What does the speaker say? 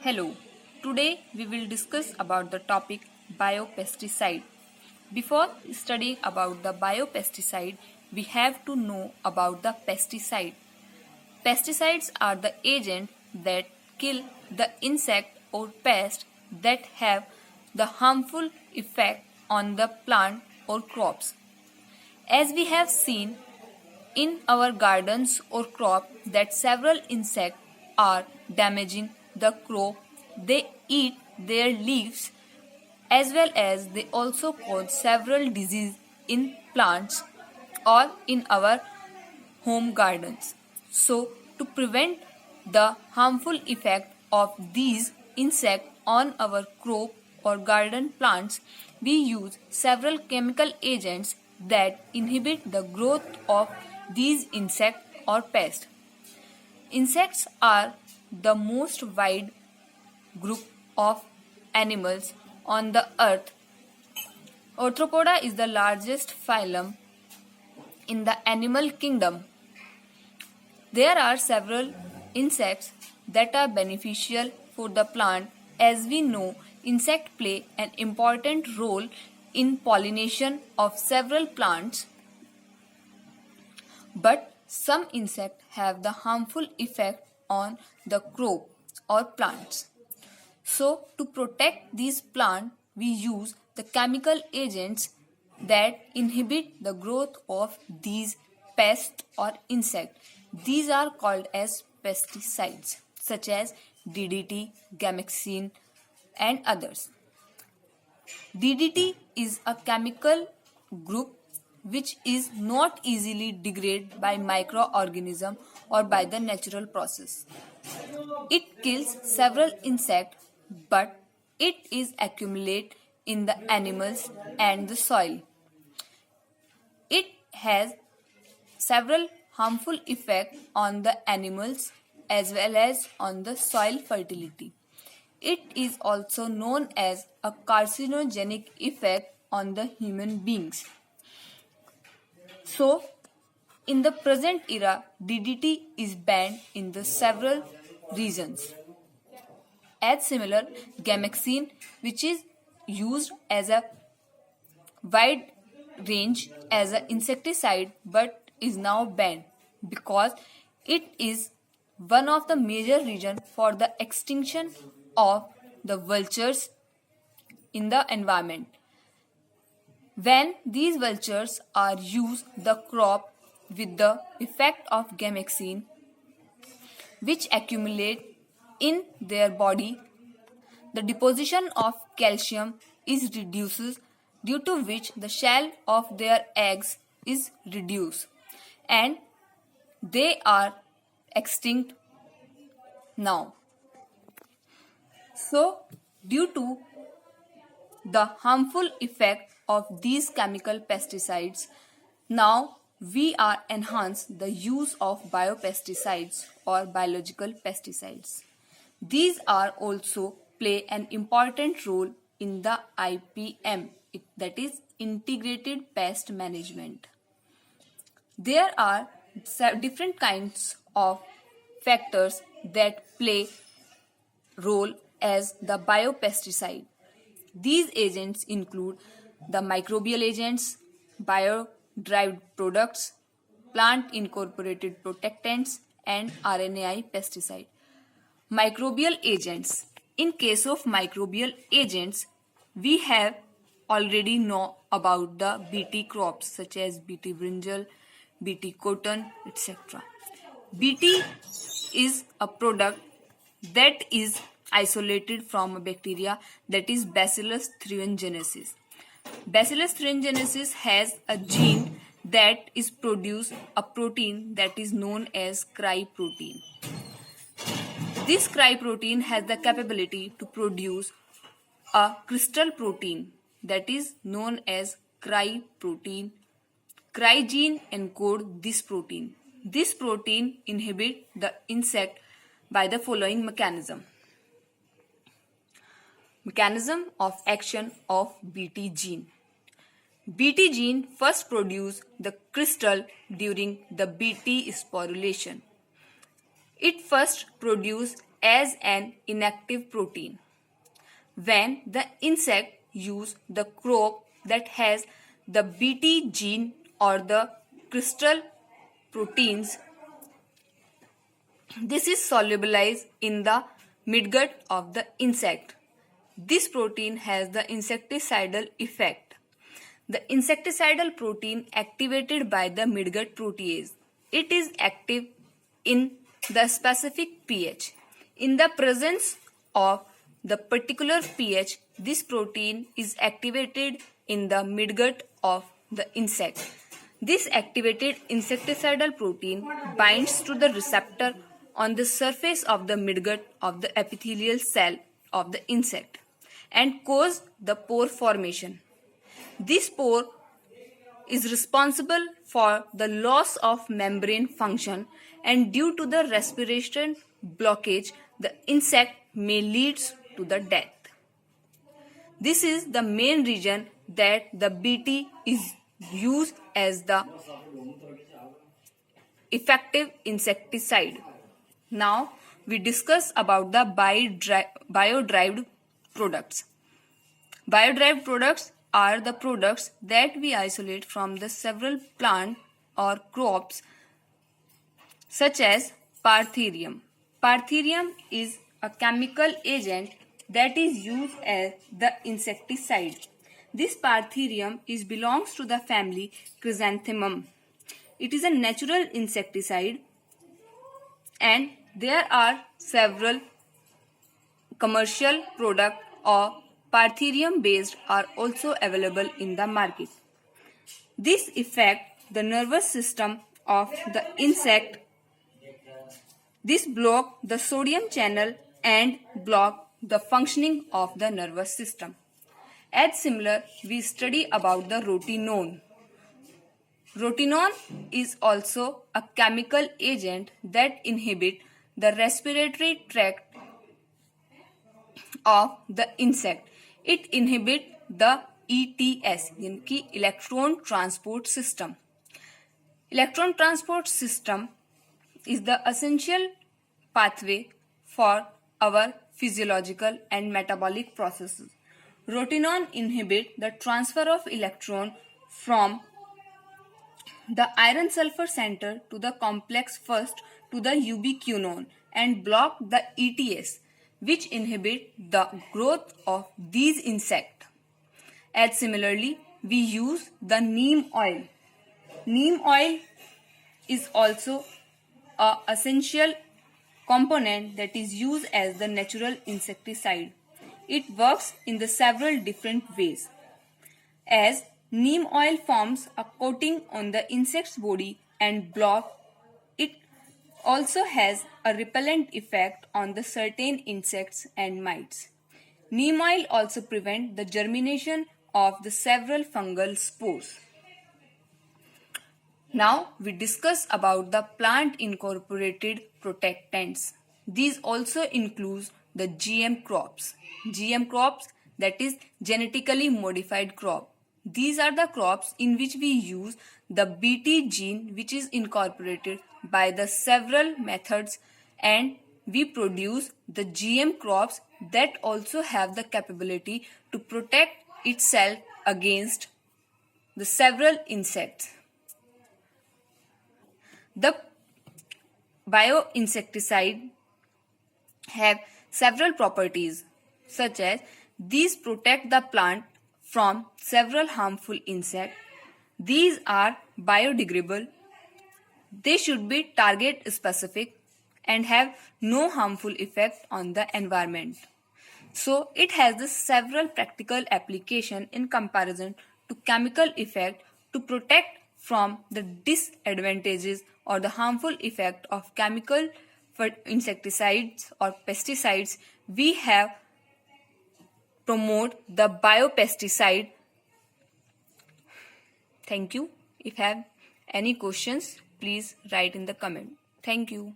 Hello, today we will discuss about the topic biopesticide. Before studying about the biopesticide, we have to know about the pesticide. Pesticides are the agent that kill the insect or pest that have the harmful effect on the plant or crops. As we have seen in our gardens or crop that several insects are damaging the crop, they eat their leaves as well as they also cause several diseases in plants or in our home gardens. So, to prevent the harmful effect of these insects on our crop or garden plants, we use several chemical agents that inhibit the growth of these insects or pests. Insects are the most wide group of animals on the earth. Arthropoda is the largest phylum in the animal kingdom. There are several insects that are beneficial for the plant. As we know, insects play an important role in pollination of several plants, but some insects have the harmful effect on the crop or plants. So, to protect these plants, we use the chemical agents that inhibit the growth of these pests or insects. These are called as pesticides, such as DDT, Gamexine, and others. DDT is a chemical group which is not easily degraded by microorganisms or by the natural process. It kills several insects, but it is accumulate in the animals and the soil. It has several harmful effects on the animals as well as on the soil fertility. It is also known as a carcinogenic effect on the human beings. So, in the present era, DDT is banned in the several regions. As similar, Gamexine, which is used as a wide range as an insecticide but is now banned because it is one of the major reasons for the extinction of the vultures in the environment. When these vultures are used the crop with the effect of Gamexine, which accumulate in their body, the deposition of calcium is reduced, due to which the shell of their eggs is reduced and they are extinct now. So, due to the harmful effect of these chemical pesticides, now we are enhance the use of biopesticides or biological pesticides. These are also play an important role in the IPM, that is integrated pest management. There are different kinds of factors that play role as the biopesticide. These agents include the microbial agents, bio-derived products, plant-incorporated protectants, and RNAi pesticide. Microbial agents. In case of microbial agents, we have already know about the BT crops such as BT brinjal, BT cotton, etc. BT is a product that is isolated from a bacteria, that is Bacillus thuringiensis. Bacillus thuringiensis has a gene that is produce a protein that is known as cry protein. This cry protein has the capability to produce a crystal protein that is known as cry protein. Cry gene encodes this protein. This protein inhibits the insect by the following mechanism. Mechanism of action of BT gene. BT gene first produces the crystal during the BT sporulation. It first produces as an inactive protein. When the insect use the crop that has the Bt gene or the crystal proteins, this is solubilized in the midgut of the insect. This protein has the insecticidal effect. The insecticidal protein activated by the midgut protease. It is active in the specific pH. In the presence of the particular pH, this protein is activated in the midgut of the insect. This activated insecticidal protein binds to the receptor on the surface of the midgut of the epithelial cell of the insect and cause the pore formation. This pore is responsible for the loss of membrane function, and due to the respiration blockage, the insect may lead to the death. This is the main reason that the Bt is used as the effective insecticide. Now we discuss about the bio-derived products. Bio-derived products are the products that we isolate from the several plant or crops such as Parthenium. Parthenium is a chemical agent that is used as the insecticide. This Parthenium belongs to the family Chrysanthemum. It is a natural insecticide, and there are several commercial products or Parthenium based are also available in the market. This affects the nervous system of the insect. This blocks the sodium channel and block the functioning of the nervous system. As similar, we study about the rotenone. Rotenone is also a chemical agent that inhibits the respiratory tract of the insect. It inhibits the ETS, यानी electron transport system. Electron transport system is the essential pathway for our physiological and metabolic processes. Rotenone inhibits the transfer of electron from the iron sulfur center to the complex first to the ubiquinone and block the ETS, which inhibit the growth of these insects. As similarly, we use the neem oil. Neem oil is also an essential component that is used as the natural insecticide. It works in the several different ways. As neem oil forms a coating on the insect's body and block, it also has a repellent effect on the certain insects and mites. Neem oil also prevents the germination of the several fungal spores. Now we discuss about the plant incorporated protectants. These also include the GM crops. GM crops, that is genetically modified crop. These are the crops in which we use the Bt gene, which is incorporated by the several methods, and we produce the GM crops that also have the capability to protect itself against the several insects. The bioinsecticide have several properties, such as these protect the plant from several harmful insects. These are biodegradable. They should be target specific and have no harmful effect on the environment. So it has the several practical application in comparison to chemical effect to protect from the disadvantages or the harmful effect of chemical insecticides or pesticides. We have promote the biopesticide. Thank you. If you have any questions, please write in the comment. Thank you.